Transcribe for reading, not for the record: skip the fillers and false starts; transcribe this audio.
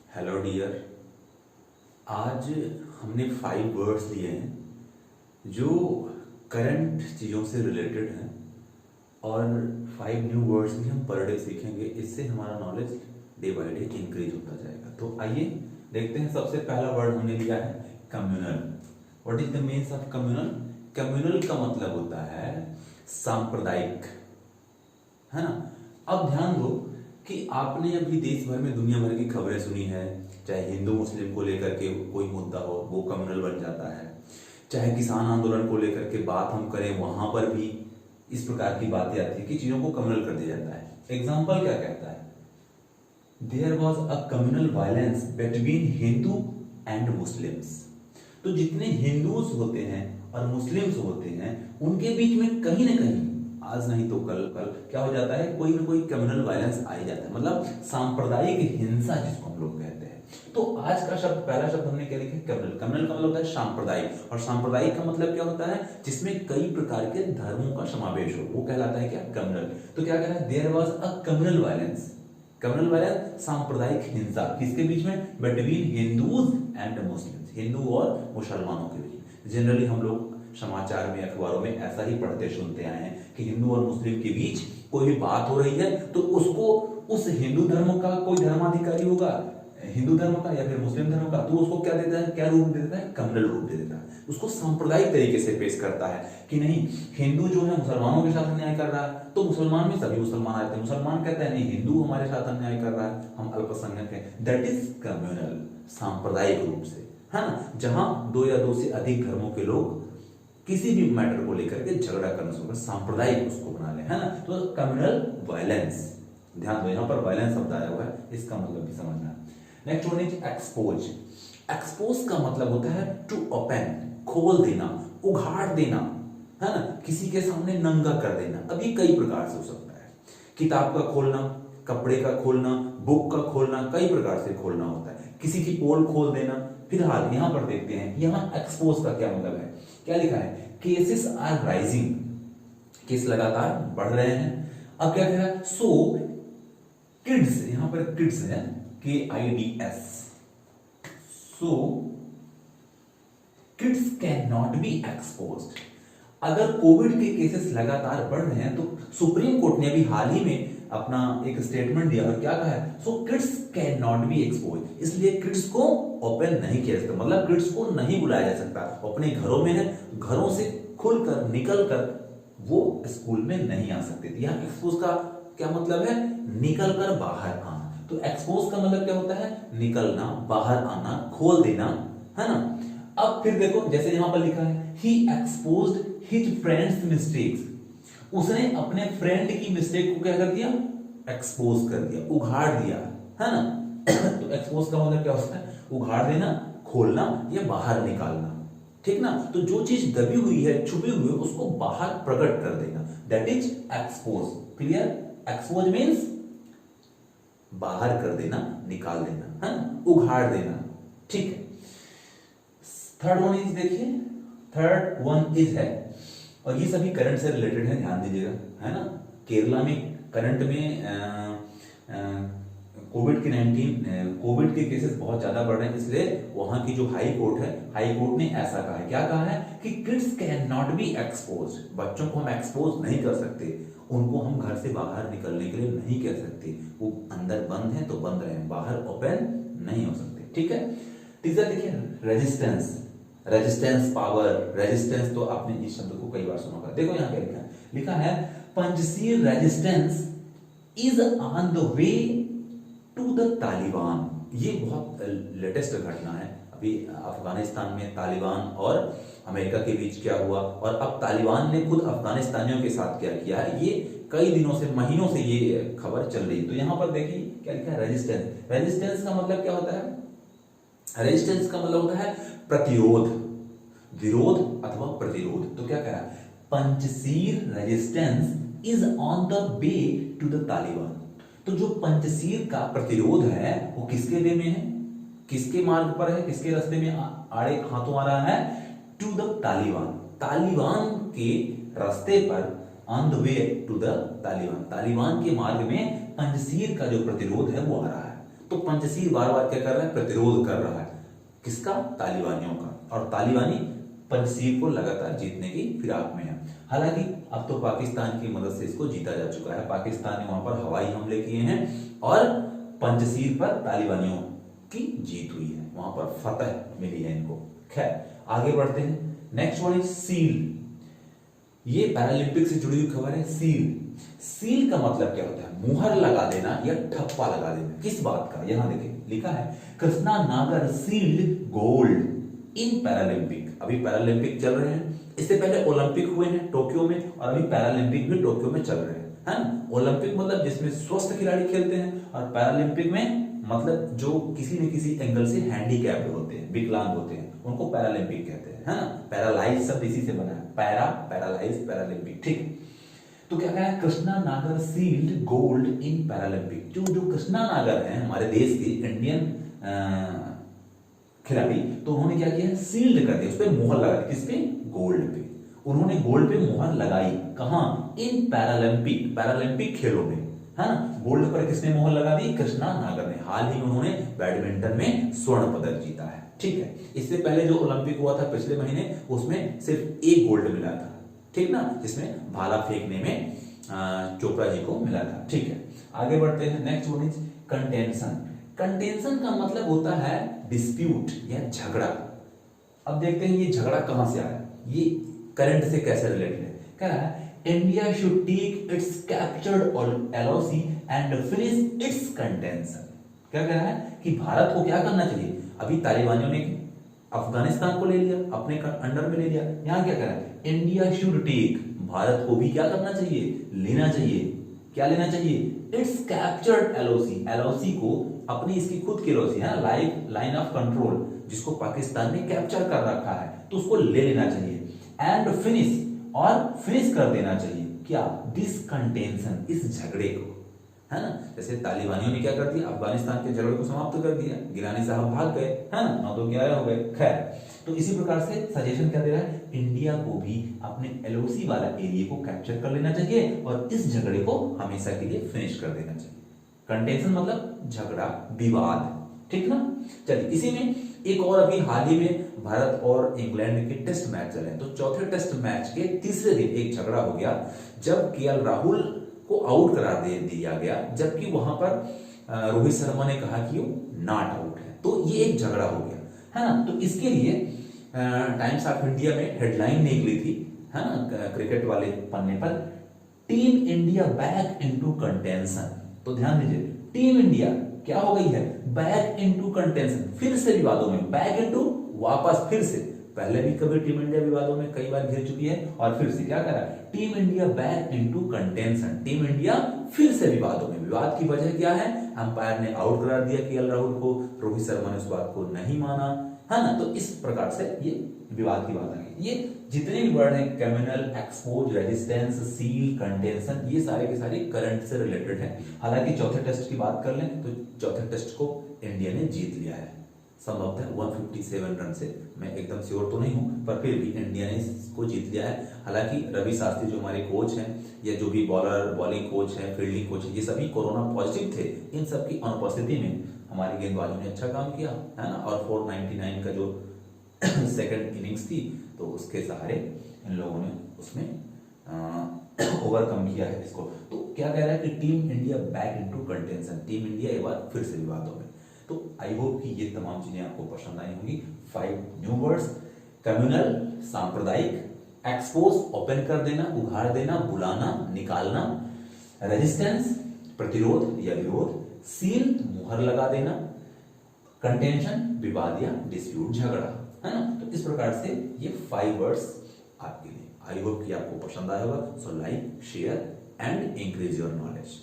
Hello dear. आज हमने 5 words लिए हैं जो करंट चीज़ों से रिलेटेड हैं और 5 न्यू वर्ड्स भी हम पर डे सीखेंगे। इससे हमारा knowledge day by day increase होता जाएगा। तो आइए देखते हैं। सबसे पहला वर्ड हमने लिया है communal. What is the means of communal? Communal का मतलब होता है सांप्रदायिक, है ना। अब ध्यान दो कि आपने अभी देश भर में दुनिया भर की खबरें सुनी है। चाहे हिंदू मुस्लिम को लेकर के कोई मुद्दा हो वो कम्युनल बन जाता है। चाहे किसान आंदोलन को लेकर के बात हम करें वहां पर भी इस प्रकार की बातें आती है कि चीजों को कम्युनल कर दिया जाता है। एग्जाम्पल क्या कहता है? There was a communal violence between Hindu and Muslims. तो जितने हिंदूज होते हैं और मुस्लिम्स होते हैं उनके बीच में कहीं ना कहीं आज नहीं तो कल क्या हो जाता है, कोई ना कोई कम्युनल वायलेंस आ ही जाता है। मतलब सांप्रदायिक हिंसा जिसको हम लोग कहते हैं। तो आज का शब्द, पहला शब्द हमने क्या लिखा है? कम्युनल। कम्युनल का मतलब होता है सांप्रदायिक, और सांप्रदायिक का मतलब क्या होता है? जिसमें कई प्रकार के धर्मों का समावेश हो, वो कहलाता है क्या? कम्युनल। तो क्या कह रहा है? There was a communal violence. Communal violence सांप्रदायिक हिंसा किसके बीच में? बिटवीन हिंदूज एंड मुस्लिम्स, हिंदू और मुसलमानों के बीच। जनरली हम लोग समाचार में, अखबारों में ऐसा ही पढ़ते सुनते आए हैं कि हिंदू और मुस्लिम के बीच कोई भी बात हो रही है तो उसको उस हिंदू धर्म का कोई धर्माधिकारी होगा, हिंदू धर्म का या फिर मुस्लिम धर्म का, तो उसको क्या देता है? क्या रूप दे देता है? कम्युनल रूप दे देता है। उसको सांप्रदायिक तरीके से पेश करता है कि नहीं, हिंदू जो है मुसलमानों के साथ अन्याय कर रहा है तो मुसलमान में सभी मुसलमान आते हैं। मुसलमान कहते हैं नहीं, हिंदू हमारे साथ अन्याय कर रहा है, हम अल्पसंख्यक हैं। दैट इज कम्युनल, सांप्रदायिक रूप से, है ना। जहां 2 या 2 से अधिक धर्मों के लोग किसी भी मैटर को लेकर के झगड़ा करना शुरू कर, सांप्रदायिक उसको बना ले, है ना। तो कम्युनल वायलेंस, ध्यान दो यहां पर वायलेंस शब्द आया हुआ है, इसका मतलब भी समझना। Next one is expose. Expose का मतलब होता है टू ओपन, खोल देना, उघाड़ देना, है ना। किसी के सामने नंगा कर देना। अब ये कई प्रकार से हो सकता है। किताब का खोलना, कपड़े का खोलना, बुक का खोलना, कई प्रकार से खोलना होता है। किसी की पोल खोल देना। फिलहाल यहां पर देखते हैं, यहां एक्सपोज का क्या मतलब है। क्या लिखा है? केसेस आर राइजिंग, केस लगातार बढ़ रहे हैं। अब क्या कह रहा है? सो किड्स, यहां पर किड्स है, KIDS, so kids can not be exposed. अगर कोविड के केसेस लगातार बढ़ रहे हैं तो सुप्रीम कोर्ट ने अभी हाल ही में अपना एक स्टेटमेंट दिया और क्या कहा है? So kids can not be expose, इसलिए किड्स को ओपन नहीं किया जा सकता, मतलब किड्स को नहीं बुलाया जा सकता। अपने घरों में है, घरों से खुलकर निकलकर वो स्कूल में नहीं आ सकते थे। यहाँ एक्सपोज का क्या मतलब है? निकलकर बाहर आना। तो एक्सपोज का मतलब क्या होता है? निकलना, बाहर आना, खोल देना, है ना। अब फिर देखो, जैसे यहां पर लिखा है ही एक्सपोज्ड हिज फ्रेंड्स मिस्टेक्स, उसने अपने फ्रेंड की मिस्टेक को क्या कर दिया? एक्सपोज कर दिया, उघाड़ दिया, है ना। तो एक्सपोज का मतलब क्या होता है? उघाड़ देना, खोलना या बाहर निकालना, ठीक ना। तो जो चीज दबी हुई है, छुपी हुई है, उसको बाहर प्रकट कर देना, that is expose. Clear? Expose means बाहर कर देना, निकाल देना, है ना, उघाड़ देना, ठीक है। थर्ड वन इज, देखिए थर्ड वन इज है, और ये सभी करंट से रिलेटेड है, ध्यान दीजिएगा, है ना। केरला में करंट में कोविड के केसेस बहुत ज्यादा बढ़ रहे हैं, इसलिए वहां की जो हाई कोर्ट है, हाई कोर्ट ने ऐसा कहा है। क्या कहा है? कि kids can not be expose, बच्चों को हम एक्सपोज नहीं कर सकते, उनको हम घर से बाहर निकलने के लिए नहीं कह सकते। वो अंदर बंद है तो बंद रहे, बाहर ओपन नहीं हो सकते, ठीक है। तीसरा देखिए रेजिस्टेंस, रेजिस्टेंस पावर, रेजिस्टेंस, तो आपने इस शब्द को कई बार सुना होगा। देखो यहां क्या लिखा है? लिखा है Panjshir resistance is on the way to the Taliban. ये बहुत लेटेस्ट घटना है। अभी अफगानिस्तान में तालिबान और अमेरिका के बीच क्या हुआ, और अब तालिबान ने खुद अफगानिस्तानियों के साथ क्या किया है, ये कई दिनों से, महीनों से ये खबर चल रही है। तो यहां पर देखिए क्या लिखा है? रेजिस्टेंस। रेजिस्टेंस का मतलब क्या होता है? रेजिस्टेंस का मतलब होता है प्रतिरोध, विरोध अथवा प्रतिरोध। तो क्या कह रहा है? Panjshir resistance is on the way to the Taliban. तो जो पंजशीर का प्रतिरोध है वो किसके वे में है, किसके मार्ग पर है, किसके रास्ते में आड़े हाथों आ रहा है? टू द तालिबान, तालिबान के रास्ते पर, on the way to the Taliban, Taliban के मार्ग में पंजशीर का जो प्रतिरोध है वो आ रहा है। तो पंचशील बार बार क्या कर रहा है, प्रतिरोध कर रहा है, किसका, तालिबानियों का, और तालिबानी पंचशील को लगातार जीतने की फिराक में है। हालांकि अब तो पाकिस्तान की मदद से इसको जीता जा चुका है, पाकिस्तान ने वहां पर हवाई हमले किए हैं और पंचशील पर तालिबानियों की जीत हुई है, वहां पर फतह मिली है इनको। खैर आगे बढ़ते हैं, नेक्स्ट वन इज सील। ये पैरालंपिक से जुड़ी हुई खबर है। सील का मतलब क्या होता है, मुहर लगा देना या ठप्पा लगा देना, किस बात का, यहां देखिए लिखा है कृष्णा नागर सील्ड गोल्ड इन पैरालंपिक। अभी पैरालंपिक चल रहे हैं, इससे पहले ओलंपिक हुए हैं टोक्यो में, और अभी पैरालंपिक भी टोक्यो में चल रहे हैं, है ना। ओलंपिक मतलब जिसमें स्वस्थ खिलाड़ी खेलते हैं, और पैरालंपिक में मतलब जो किसी न किसी एंगल से हैंडीकैप्ड होते हैं, विकलांग होते हैं, उनको पैरालंपिक कहते हैं, है ना। पैरालाइज शब्द इसी से बना है, पैरालाइज पैरालंपिक, ठीक। तो क्या कहा है, कृष्णा नागर सील्ड गोल्ड इन पैरालंपिक। जो कृष्णा नागर हैं हमारे देश के इंडियन खिलाड़ी, तो उन्होंने क्या किया, सील्ड कर दिया, उस पर मुहर लगा दी, किस पे, गोल्ड पे। उन्होंने गोल्ड पे मुहर लगाई, कहां, इन पैरालंपिक खेलों में, है ना। गोल्ड पर किसने मुहर लगा दी, कृष्णा नागर ने। हाल ही में उन्होंने बैडमिंटन में स्वर्ण पदक जीता है, ठीक है। इससे पहले जो ओलंपिक हुआ था पिछले महीने, उसमें सिर्फ एक गोल्ड मिला था, ठीक ना, जिसमें भाला फेंकने में चोपड़ा जी को मिला था, ठीक है। आगे बढ़ते हैं, next one is contention. Contention का मतलब होता है डिस्प्यूट या झगड़ा। अब देखते हैं ये झगड़ा कहां से आया, ये करंट से कैसे रिलेटेड है। कह रहा है India should take its captured LOC and finish its contention. क्या कह रहा है कि भारत को क्या करना चाहिए, अभी तालिबानियों ने अफगानिस्तान को ले लिया, अपने अंडर में ले लिया, यहां क्या कह रहा है, इंडिया शुड टेक, भारत को भी क्या करना चाहिए, लेना चाहिए, क्या लेना चाहिए, इट्स कैप्चर्ड एलओसी को, अपनी इसकी खुद की एलओसी है, लाइन ऑफ कंट्रोल, जिसको पाकिस्तान ने कैप्चर कर रखा है, तो उसको ले लेना चाहिए, एंड फिनिश, और फिनिश कर देना चाहिए, क्या, दिस कंटेंशन, इस झगड़े को, है ना। जैसे तालिबानियों ने क्या कर दिया, अफगानिस्तान के झगड़े को समाप्त कर दिया, गिलानी साहब भाग गए, है ना, 9-11 हो गए। खैर, तो इसी प्रकार से सजेशन क्या दे रहा है, इंडिया को भी अपने एलओसी वाला एरिया को कैप्चर कर लेना चाहिए और इस झगड़े को हमेशा के लिए फिनिश कर देना चाहिए। कंटेंशन मतलब झगड़ा, विवाद, ठीक ना। चलिए, इसी में एक और अभी हाल ही में भारत और इंग्लैंड के टेस्ट मैच चले, तो चौथे टेस्ट मैच के तीसरे दिन एक झगड़ा हो गया, जब केएल राहुल को आउट करार दे दिया गया, जबकि वहां पर रोहित शर्मा ने कहा कि वो नॉट आउट है, तो ये एक झगड़ा हो गया, है ना। तो इसके लिए टाइम्स ऑफ इंडिया में हेडलाइन निकली थी, है ना, क्रिकेट वाले पन्ने पर, team India back into contention. तो ध्यान दीजिए, टीम इंडिया क्या हो गई है, बैक इनटू कंटेंशन, फिर से विवादों में, बैक इनटू, वापस, फिर से, पहले भी कभी टीम इंडिया विवादों में कई बार घिर चुकी है, और फिर से क्या करा, team India back into contention, team India फिर से विवादों में। विवाद की वजह क्या है, अंपायर ने आउट करार दिया केएल राहुल को, रोहित शर्मा ने उस बात को नहीं माना, है ना। तो इस प्रकार से ये विवाद की बात आ गई। ये जितने भी वर्ड हैं, communal, expose, resistance, seal, contention, ये सारे के सारे करंट से रिलेटेड हैं। हालांकि चौथे टेस्ट की बात कर लें तो चौथे टेस्ट को इंडिया ने जीत लिया है, संभवतः 157 रन से, मैं एकदम श्योर तो नहीं हूं, पर फिर भी इंडिया ने इसको जीत लिया है। हालांकि रवि शास्त्री जो हमारे कोच हैं, या जो भी बॉलिंग कोच है, फील्डिंग कोच है, ये सभी कोरोना पॉजिटिव थे, इन सब की अनुपस्थिति में हमारे गेंदबाजों ने अच्छा काम किया, है ना। और 499 का जो सेकंड इनिंग्स थी, तो उसके सहारे इन लोगों ने उसमें ओवरकम किया है इसको। तो क्या कह रहा है कि team India back into contention, team India एक बार फिर से विवादों में। तो आई होप कि ये तमाम चीजें आपको पसंद आई होंगी। 5 न्यू वर्ड्स, कम्युनल, सांप्रदायिक, एक्सपोज, ओपन कर देना, उघाड़ देना, बुलाना, निकालना, रेजिस्टेंस, प्रतिरोध या विरोध, सील, मुहर लगा देना, कंटेंशन, विवाद या डिस्प्यूट, झगड़ा, है ना। तो इस प्रकार से ये 5 वर्ड्स आपके लिए, आई होप कि आपको पसंद आया होगा। So like, share and increase your knowledge.